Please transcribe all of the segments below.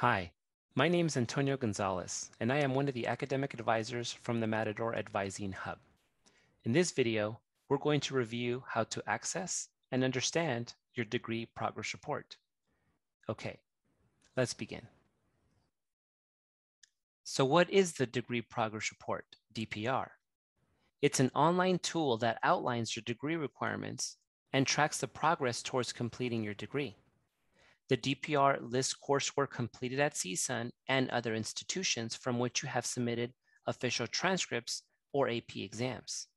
Hi, my name is Antonio Gonzalez, and I am one of the academic advisors from the Matador Advising Hub. In this video, we're going to review how to access and understand your degree progress report. Okay, let's begin. So what is the Degree Progress Report, DPR? It's an online tool that outlines your degree requirements and tracks the progress towards completing your degree. The DPR lists coursework completed at CSUN and other institutions from which you have submitted official transcripts or AP exams.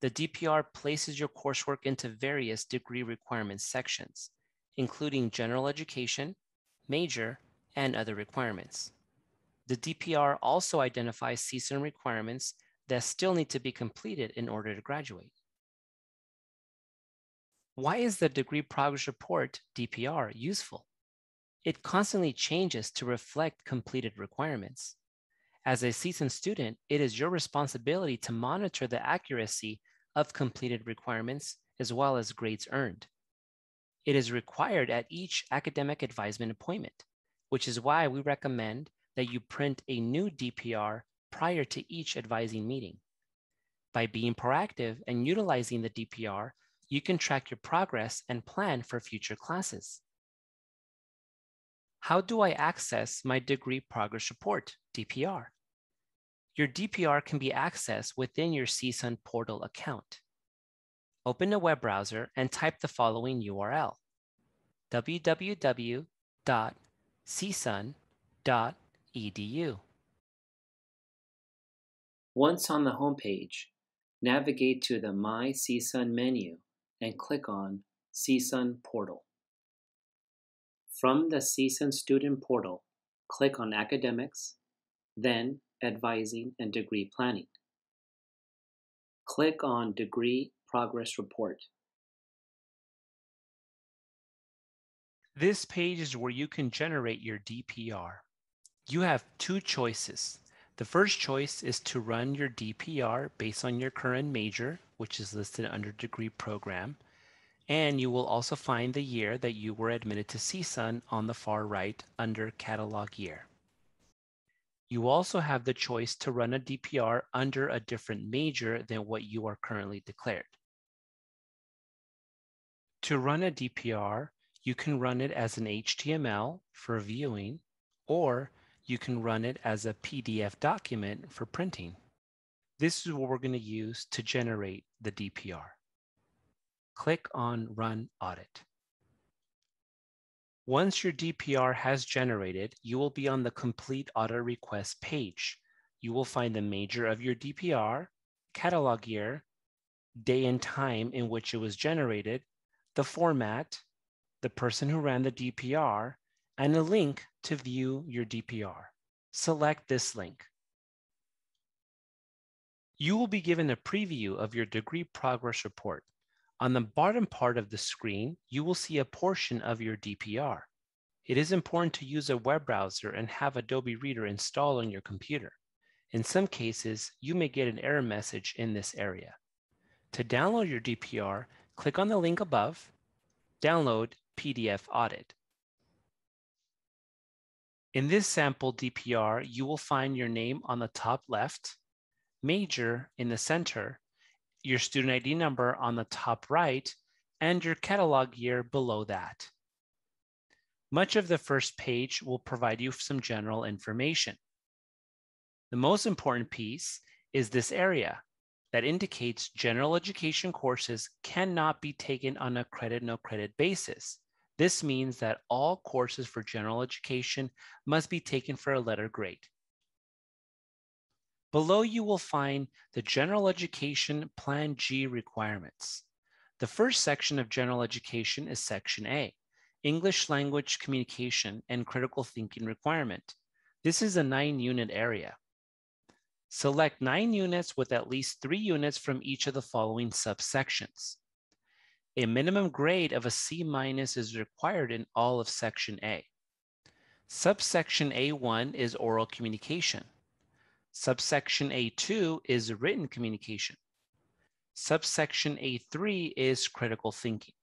The DPR places your coursework into various degree requirements sections, including general education, major, and other requirements. The DPR also identifies CSUN requirements that still need to be completed in order to graduate. Why is the Degree Progress Report, DPR, useful? It constantly changes to reflect completed requirements. As a CSUN student, it is your responsibility to monitor the accuracy of completed requirements as well as grades earned. It is required at each academic advisement appointment, which is why we recommend that you print a new DPR prior to each advising meeting. By being proactive and utilizing the DPR, you can track your progress and plan for future classes. How do I access my Degree Progress Report, DPR? Your DPR can be accessed within your CSUN portal account. Open a web browser and type the following URL: www.csun.edu. Once on the homepage, navigate to the My CSUN menu and click on CSUN Portal. From the CSUN Student Portal, click on Academics, then Advising and Degree Planning. Click on Degree Progress Report. This page is where you can generate your DPR. You have two choices. The first choice is to run your DPR based on your current major, which is listed under Degree Program, and you will also find the year that you were admitted to CSUN on the far right under Catalog Year. You also have the choice to run a DPR under a different major than what you are currently declared. To run a DPR, you can run it as an HTML for viewing, or you can run it as a PDF document for printing. This is what we're going to use to generate the DPR. Click on Run Audit. Once your DPR has generated, you will be on the Complete Audit Request page. You will find the major of your DPR, catalog year, day and time in which it was generated, the format, the person who ran the DPR, and a link to view your DPR. Select this link. You will be given a preview of your Degree Progress Report. On the bottom part of the screen, you will see a portion of your DPR. It is important to use a web browser and have Adobe Reader installed on your computer. In some cases, you may get an error message in this area. To download your DPR, click on the link above, Download PDF Audit. In this sample DPR, you will find your name on the top left, major in the center, your student ID number on the top right, and your catalog year below that. Much of the first page will provide you some general information. The most important piece is this area that indicates general education courses cannot be taken on a credit no credit basis. This means that all courses for general education must be taken for a letter grade. Below you will find the General Education Plan G requirements. The first section of general education is Section A, English Language Communication and Critical Thinking Requirement. This is a 9-unit area. Select 9 units with at least 3 units from each of the following subsections. A minimum grade of a C- is required in all of Section A. Subsection A1 is oral communication. Subsection A2 is written communication. Subsection A3 is critical thinking.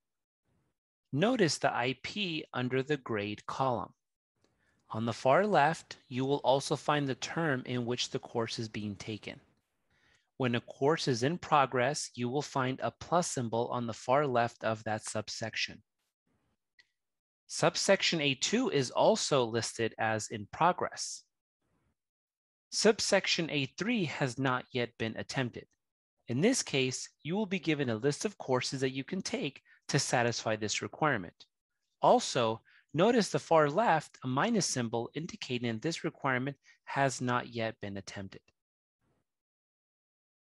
Notice the IP under the grade column. On the far left, you will also find the term in which the course is being taken. When a course is in progress, you will find a plus symbol on the far left of that subsection. Subsection A2 is also listed as in progress. Subsection A3 has not yet been attempted. In this case, you will be given a list of courses that you can take to satisfy this requirement. Also, notice the far left, a minus symbol indicating this requirement has not yet been attempted.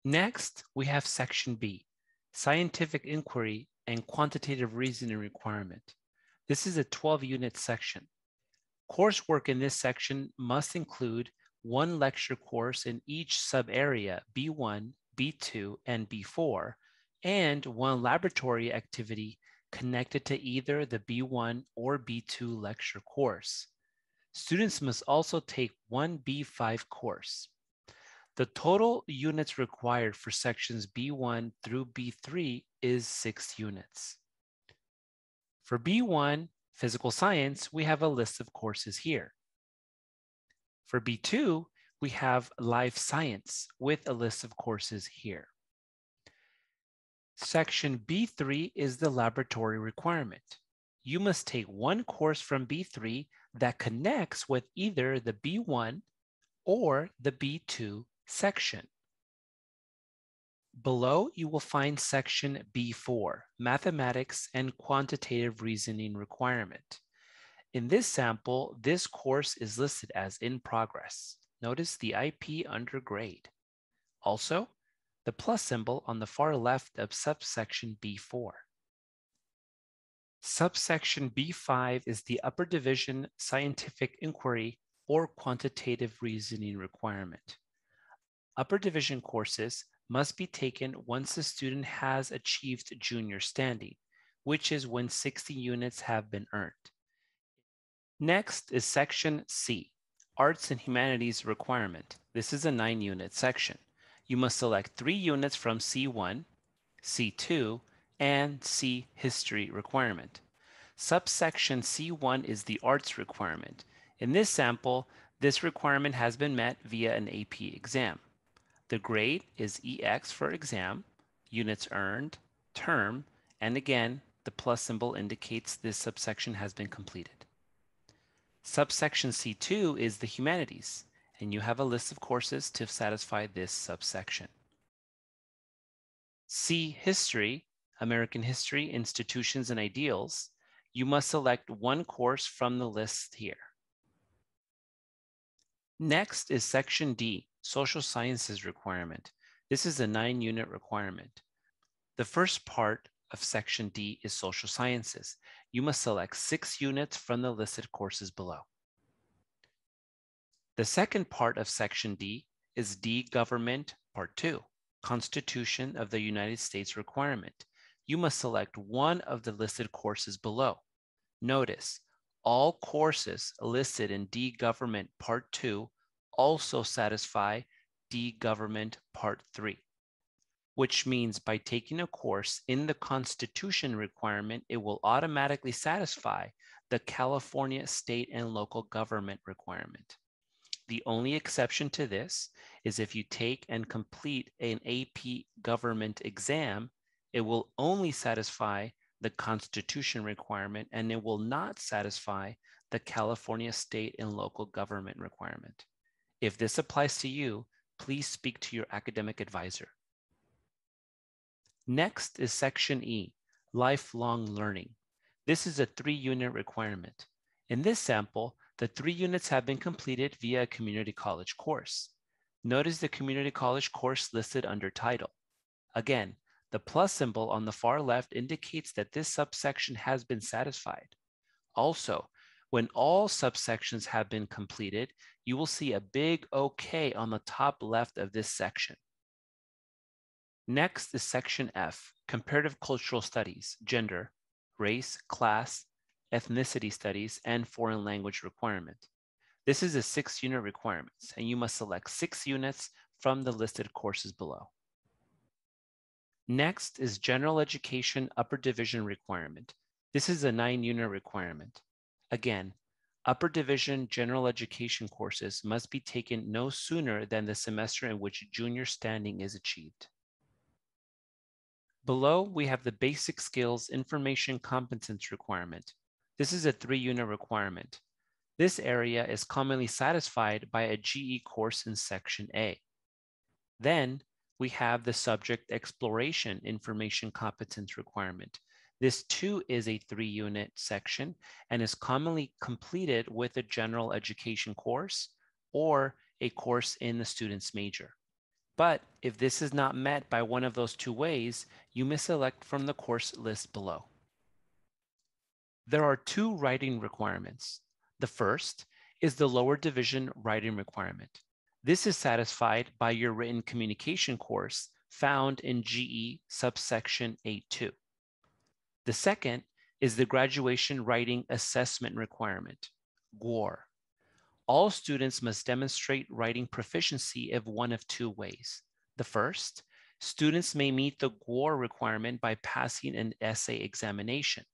Next, we have Section B, Scientific Inquiry and Quantitative Reasoning Requirement. This is a 12-unit section. Coursework in this section must include one lecture course in each sub-area, B1, B2, and B4, and one laboratory activity connected to either the B1 or B2 lecture course. Students must also take one B5 course. The total units required for sections B1 through B3 is 6 units. For B1, Physical Science, we have a list of courses here. For B2, we have Life Science with a list of courses here. Section B3 is the laboratory requirement. You must take one course from B3 that connects with either the B1 or the B2 section. Below, you will find section B4, Mathematics and Quantitative Reasoning Requirement. In this sample, this course is listed as in progress. Notice the IP under grade. Also, the plus symbol on the far left of subsection B4. Subsection B5 is the upper division scientific inquiry or quantitative reasoning requirement. Upper division courses must be taken once the student has achieved junior standing, which is when 60 units have been earned. Next is section C, Arts and Humanities Requirement. This is a 9-unit section. You must select 3 units from C1, C2, and C History requirement. Subsection C1 is the Arts requirement. In this sample, this requirement has been met via an AP exam. The grade is EX for exam, units earned, term, and again, the plus symbol indicates this subsection has been completed. Subsection C2 is the humanities, and you have a list of courses to satisfy this subsection. C History, American History, Institutions and Ideals, you must select one course from the list here. Next is Section D, Social Sciences Requirement. This is a 9-unit requirement. The first part of Section D is Social Sciences. You must select 6 units from the listed courses below. The second part of Section D is D Government Part 2, Constitution of the United States requirement. You must select one of the listed courses below. Notice, all courses listed in D Government Part 2 also satisfy D Government Part 3, which means by taking a course in the Constitution requirement, it will automatically satisfy the California state and local government requirement. The only exception to this is if you take and complete an AP government exam, it will only satisfy the Constitution requirement and it will not satisfy the California state and local government requirement. If this applies to you, please speak to your academic advisor. Next is Section E, Lifelong Learning. This is a 3-unit requirement. In this sample, the 3 units have been completed via a community college course. Notice the community college course listed under title. Again, the plus symbol on the far left indicates that this subsection has been satisfied. Also, when all subsections have been completed, you will see a big OK on the top left of this section. Next is Section F, Comparative Cultural Studies, Gender, Race, Class, Ethnicity Studies, and Foreign Language requirement. This is a 6-unit requirement, and you must select 6 units from the listed courses below. Next is General Education Upper Division requirement. This is a 9-unit requirement. Again, Upper division general education courses must be taken no sooner than the semester in which junior standing is achieved. Below, we have the basic skills information competence requirement. This is a 3-unit requirement. This area is commonly satisfied by a GE course in Section A. Then we have the subject exploration information competence requirement. This too is a 3-unit section and is commonly completed with a general education course or a course in the student's major. But if this is not met by one of those 2 ways, you may select from the course list below. There are 2 writing requirements. The first is the lower division writing requirement. This is satisfied by your written communication course found in GE subsection 8.2. The second is the graduation writing assessment requirement, GWAR. All students must demonstrate writing proficiency in one of 2 ways. The first, students may meet the GWAR requirement by passing an essay examination.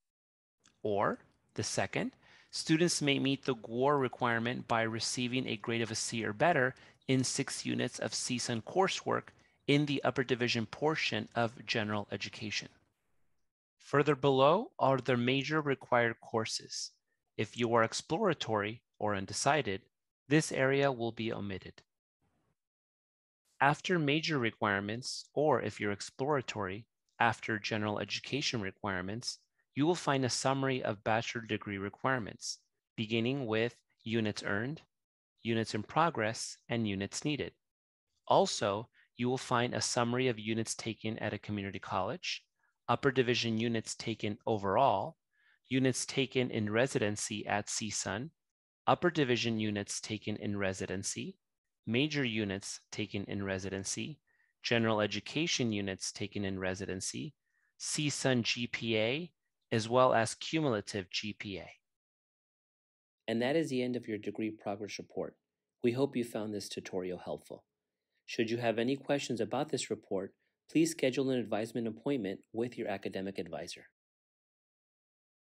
Or the second, students may meet the GWAR requirement by receiving a grade of a C or better in 6 units of CSUN coursework in the upper division portion of general education. Further below are the major required courses. If you are exploratory or undecided, this area will be omitted. After major requirements, or if you're exploratory, after general education requirements, you will find a summary of bachelor degree requirements, beginning with units earned, units in progress, and units needed. Also, you will find a summary of units taken at a community college, upper division units taken overall, units taken in residency at CSUN, upper division units taken in residency, major units taken in residency, general education units taken in residency, CSUN GPA, as well as cumulative GPA. And that is the end of your degree progress report. We hope you found this tutorial helpful. Should you have any questions about this report, please schedule an advisement appointment with your academic advisor.